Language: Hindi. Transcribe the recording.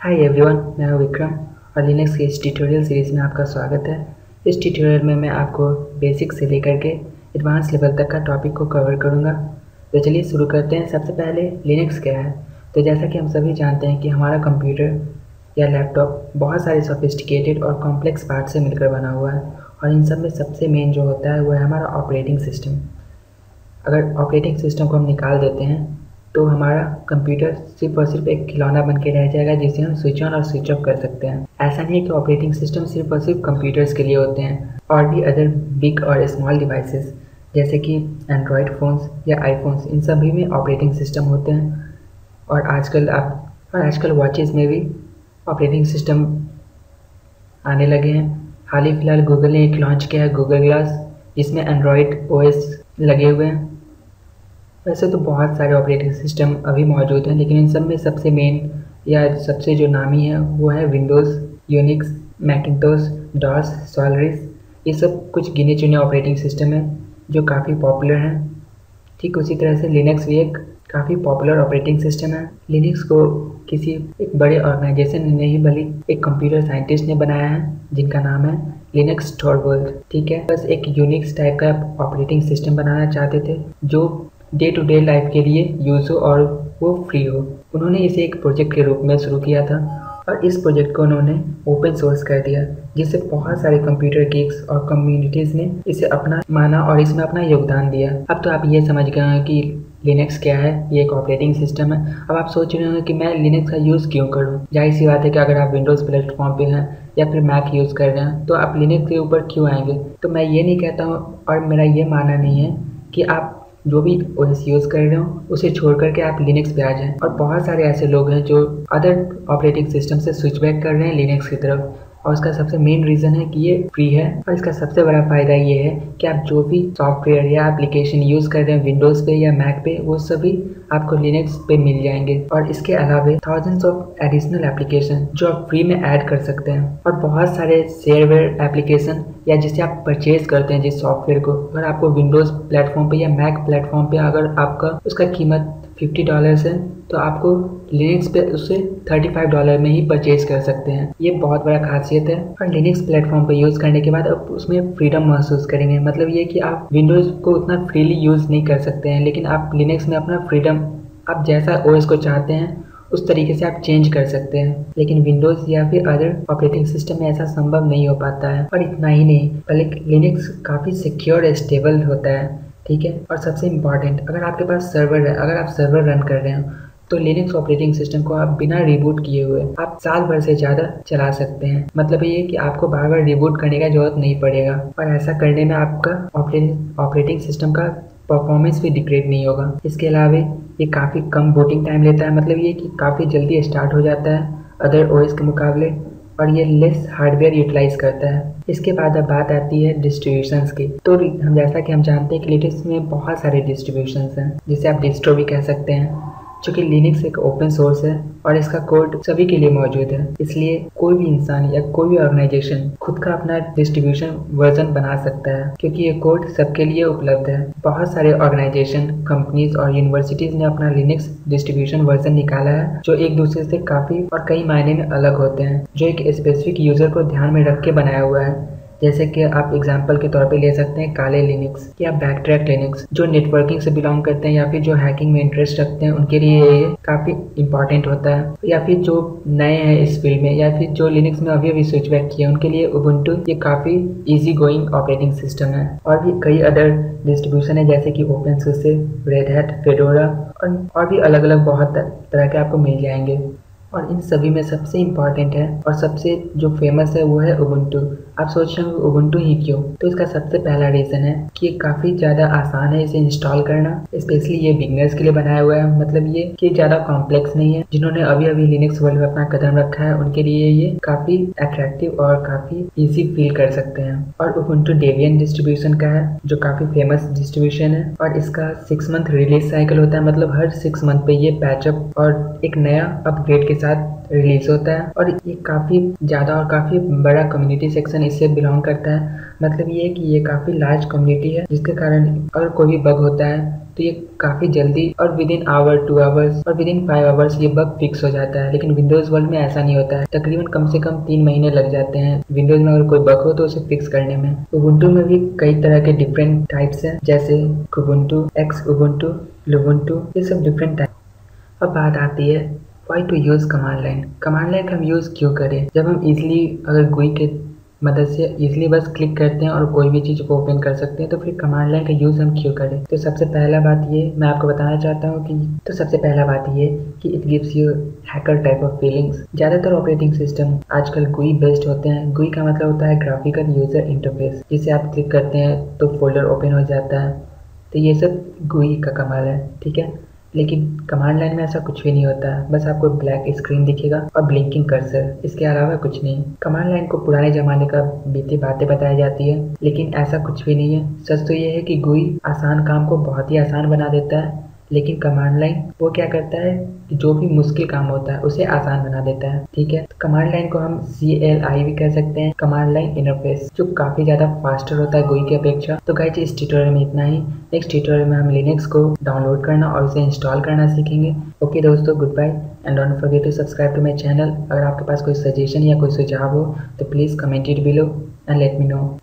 हाय एवरीवन, मैं हूं विक्रम और लिनक्स की इस ट्यूटोरियल सीरीज़ में आपका स्वागत है। इस ट्यूटोरियल में मैं आपको बेसिक से लेकर के एडवांस लेवल तक का टॉपिक को कवर करूंगा। तो चलिए शुरू करते हैं। सबसे पहले लिनक्स क्या है। तो जैसा कि हम सभी जानते हैं कि हमारा कंप्यूटर या लैपटॉप बहुत सारे सोफिस्टिकेटेड और कॉम्प्लेक्स पार्ट से मिलकर बना हुआ है, और इन सब में सबसे मेन जो होता है वो है हमारा ऑपरेटिंग सिस्टम। अगर ऑपरेटिंग सिस्टम को हम निकाल देते हैं तो हमारा कंप्यूटर सिर्फ और सिर्फ एक खिलौना बन के रह जाएगा जिसे हम स्विच ऑन और स्विच ऑफ कर सकते हैं। ऐसा नहीं है कि ऑपरेटिंग सिस्टम सिर्फ और सिर्फ कंप्यूटर्स के लिए होते हैं, और भी अदर बिग और स्मॉल डिवाइसेस जैसे कि एंड्रॉयड फ़ोन्स या आईफोन्स, इन सभी में ऑपरेटिंग सिस्टम होते हैं। और आजकल वॉचेस में भी ऑपरेटिंग सिस्टम आने लगे हैं। हाल ही फिलहाल गूगल ने एक लॉन्च किया है, गूगल ग्लास, जिसमें एंड्रॉयड ओएस लगे हुए हैं। वैसे तो बहुत सारे ऑपरेटिंग सिस्टम अभी मौजूद हैं, लेकिन इन सब में सबसे मेन या सबसे जो नामी है वो है Windows, Unix, Macintosh, DOS, Solaris. ये सब कुछ गिने चुने ऑपरेटिंग सिस्टम हैं जो काफ़ी पॉपुलर हैं। ठीक उसी तरह से लिनक्स भी एक काफ़ी पॉपुलर ऑपरेटिंग सिस्टम है। लिनक्स को किसी एक बड़े ऑर्गेनाइजेशन ने ही भली एक कंप्यूटर साइंटिस्ट ने बनाया है जिनका नाम है लिनक्स टॉरवल्ड। ठीक है, बस एक यूनिक्स टाइप का ऑपरेटिंग सिस्टम बनाना चाहते थे जो डे टू डे लाइफ के लिए यूज़ हो और वो फ्री हो। उन्होंने इसे एक प्रोजेक्ट के रूप में शुरू किया था और इस प्रोजेक्ट को उन्होंने ओपन सोर्स कर दिया, जिससे बहुत सारे कंप्यूटर गिग्स और कम्युनिटीज़ ने इसे अपना माना और इसमें अपना योगदान दिया। अब तो आप ये समझ गए हैं कि लिनक्स क्या है। ये एक ऑपरेटिंग सिस्टम है। अब आप सोच रहे होंगे कि मैं लिनक्स का यूज़ क्यों करूँ। जाहिर सी बात है कि अगर आप विंडोज़ प्लेटफॉर्म पे हैं या फिर मैक यूज़ कर रहे हैं तो आप लिनक्स के ऊपर क्यों आएंगे। तो मैं ये नहीं कहता हूँ और मेरा ये मानना नहीं है कि आप जो भी ओएस यूज़ कर रहे हो उसे छोड़ करके आप लिनक्स पे आ जाएं। और बहुत सारे ऐसे लोग हैं जो अदर ऑपरेटिंग सिस्टम से स्विच बैक कर रहे हैं लिनक्स की तरफ, और उसका सबसे मेन रीज़न है कि ये फ्री है। और इसका सबसे बड़ा फ़ायदा ये है कि आप जो भी सॉफ्टवेयर या एप्लीकेशन यूज़ कर रहे हैं विंडोज़ पे या मैक पे, वो सभी आपको लिनक्स पे मिल जाएंगे। और इसके अलावा थाउजेंड्स ऑफ एडिशनल एप्लीकेशन जो आप फ्री में ऐड कर सकते हैं, और बहुत सारे शेयरवेयर एप्लीकेशन या जिसे आप परचेज करते हैं जिस सॉफ्टवेयर को, अगर आपको विंडोज़ प्लेटफॉर्म पे या मैक प्लेटफॉर्म पे अगर आपका उसका कीमत $50 है तो आपको लिनक्स पे उससे $35 में ही परचेज कर सकते हैं। ये बहुत बड़ा खासियत है। और लिनक्स प्लेटफॉर्म पे यूज़ करने के बाद आप उसमें फ्रीडम महसूस करेंगे। मतलब ये कि आप विंडोज़ को उतना फ्रीली यूज़ नहीं कर सकते हैं, लेकिन आप लिनक्स में अपना फ्रीडम, आप जैसा ओएस को चाहते हैं उस तरीके से आप चेंज कर सकते हैं। लेकिन विंडोज़ या फिर अदर ऑपरेटिंग सिस्टम में ऐसा संभव नहीं हो पाता है। और इतना ही नहीं, बल्कि लिनक्स काफ़ी सिक्योर और स्टेबल होता है। ठीक है, और सबसे इम्पॉर्टेंट, अगर आपके पास सर्वर है, अगर आप सर्वर रन कर रहे हो तो लिनक्स ऑपरेटिंग सिस्टम को आप बिना रिबूट किए हुए आप साल भर से ज़्यादा चला सकते हैं। मतलब ये कि आपको बार बार रिबूट करने का जरूरत नहीं पड़ेगा, और ऐसा करने में आपका ऑपरेटिंग सिस्टम का परफॉर्मेंस भी डिग्रेड नहीं होगा। इसके अलावा ये काफ़ी कम बूटिंग टाइम लेता है। मतलब ये कि काफ़ी जल्दी स्टार्ट हो जाता है अदर ओएस के मुकाबले, और ये लेस हार्डवेयर यूटिलाइज करता है। इसके बाद अब बात आती है डिस्ट्रीब्यूशंस की। तो हम जैसा कि हम जानते हैं कि लिनक्स में बहुत सारे डिस्ट्रीब्यूशंस हैं, जिसे आप डिस्ट्रो भी कह सकते हैं। चूँकि लिनक्स एक ओपन सोर्स है और इसका कोड सभी के लिए मौजूद है, इसलिए कोई भी इंसान या कोई भी ऑर्गेनाइजेशन खुद का अपना डिस्ट्रीब्यूशन वर्जन बना सकता है, क्योंकि ये कोड सबके लिए उपलब्ध है। बहुत सारे ऑर्गेनाइजेशन, कंपनीज और यूनिवर्सिटीज़ ने अपना लिनक्स डिस्ट्रीब्यूशन वर्जन निकाला है जो एक दूसरे से काफ़ी और कई मायने में अलग होते हैं, जो एक स्पेसिफिक यूज़र को ध्यान में रख के बनाया हुआ है। जैसे कि आप एग्जाम्पल के तौर पे ले सकते हैं काले लिनक्स या बैकट्रैक लिनक्स, जो नेटवर्किंग से बिलोंग करते हैं या फिर जो हैकिंग में इंटरेस्ट रखते हैं उनके लिए ये काफ़ी इंपॉर्टेंट होता है। या फिर जो नए हैं इस फील्ड में या फिर जो लिनक्स में अभी अभी स्विच बैक किया, उनके लिए उबुंटू ये काफ़ी ईजी गोइंग ऑपरेटिंग सिस्टम है। और भी कई अदर डिस्ट्रीब्यूशन है जैसे कि ओपनसुसे, रेड हैट, फेडोरा और भी अलग अलग बहुत तरह के आपको मिल जाएंगे। और इन सभी में सबसे इम्पॉर्टेंट है और सबसे जो फेमस है वो है उबुंटू। आप सोच रहे हो उबुंटू ही क्यों? तो इसका सबसे पहला रीज़न है कि काफ़ी ज़्यादा आसान है इसे इंस्टॉल करना। स्पेशली ये बिगनर्स के लिए बनाया हुआ है। मतलब ये कि ज़्यादा कॉम्प्लेक्स नहीं है। जिन्होंने अभी अभी लिनक्स वर्ल्ड में अपना कदम रखा है उनके लिए ये काफ़ी अट्रैक्टिव और काफ़ी ईजी फील कर सकते हैं। और उबुंटू डेबियन डिस्ट्रीब्यूशन का है जो काफ़ी फेमस डिस्ट्रीब्यूशन है, और इसका 6 मंथ रिलीज साइकिल होता है। मतलब हर 6 मंथ पे ये पैचअप और एक नया अपग्रेड के साथ रिलीज होता है और ये काफ़ी ज़्यादा और काफ़ी बड़ा कम्युनिटी सेक्शन इससे बिलोंग करता है। मतलब ये है कि ये काफ़ी लार्ज कम्युनिटी है, जिसके कारण अगर कोई भी बग होता है तो ये काफ़ी जल्दी और विद इन आवर 2 आवर्स और विद इन 5 आवर्स ये बग फिक्स हो जाता है। लेकिन विंडोज़ वर्ल्ड में ऐसा नहीं होता है, तकरीबन कम से कम 3 महीने लग जाते हैं विंडोज़ में अगर कोई बग हो तो उसे फिक्स करने में। उबुंटू में भी कई तरह के डिफरेंट टाइप्स हैं, जैसे कुबुंटू, एक्स उबुंटू, लुबुंटू, ये सब डिफरेंट टाइप। अब बात आती है why to use command line. Command line का हम यूज़ क्यों करें, जब हम इजीली अगर GUI के मदद से इजीली बस क्लिक करते हैं और कोई भी चीज़ को ओपन कर सकते हैं, तो फिर कमांड लाइन का यूज़ हम क्यों करें। तो सबसे पहला बात ये मैं आपको बताना चाहता हूँ कि it gives you hacker type of feelings. ज़्यादातर ऑपरेटिंग सिस्टम आजकल GUI बेस्ड होते हैं। GUI का मतलब होता है ग्राफिकल यूज़र इंटरफेस, जिसे आप क्लिक करते हैं तो फोल्डर ओपन हो जाता है। तो ये सब GUI का कमाल है, ठीक है। लेकिन कमांड लाइन में ऐसा कुछ भी नहीं होता है, बस आपको ब्लैक स्क्रीन दिखेगा और ब्लिंकिंग कर्सर, इसके अलावा कुछ नहीं। कमांड लाइन को पुराने ज़माने का बीती बातें बताई जाती है, लेकिन ऐसा कुछ भी नहीं है। सच तो ये है कि GUI आसान काम को बहुत ही आसान बना देता है, लेकिन कमांड लाइन वो क्या करता है कि जो भी मुश्किल काम होता है उसे आसान बना देता है, ठीक है। तो कमांड लाइन को हम CLI भी कह सकते हैं, कमांड लाइन इंटरफेस, जो काफ़ी ज़्यादा फास्टर होता है GUI की अपेक्षा। तो गाइस इस ट्यूटोरियल में इतना ही। नेक्स्ट ट्यूटोरियल में हम लिनक्स को डाउनलोड करना और उसे इंस्टॉल करना सीखेंगे। ओके दोस्तों, goodbye and don't forget to subscribe to my channel. अगर आपके पास कोई सजेशन या कोई सुझाव हो तो please comment it below and let me know.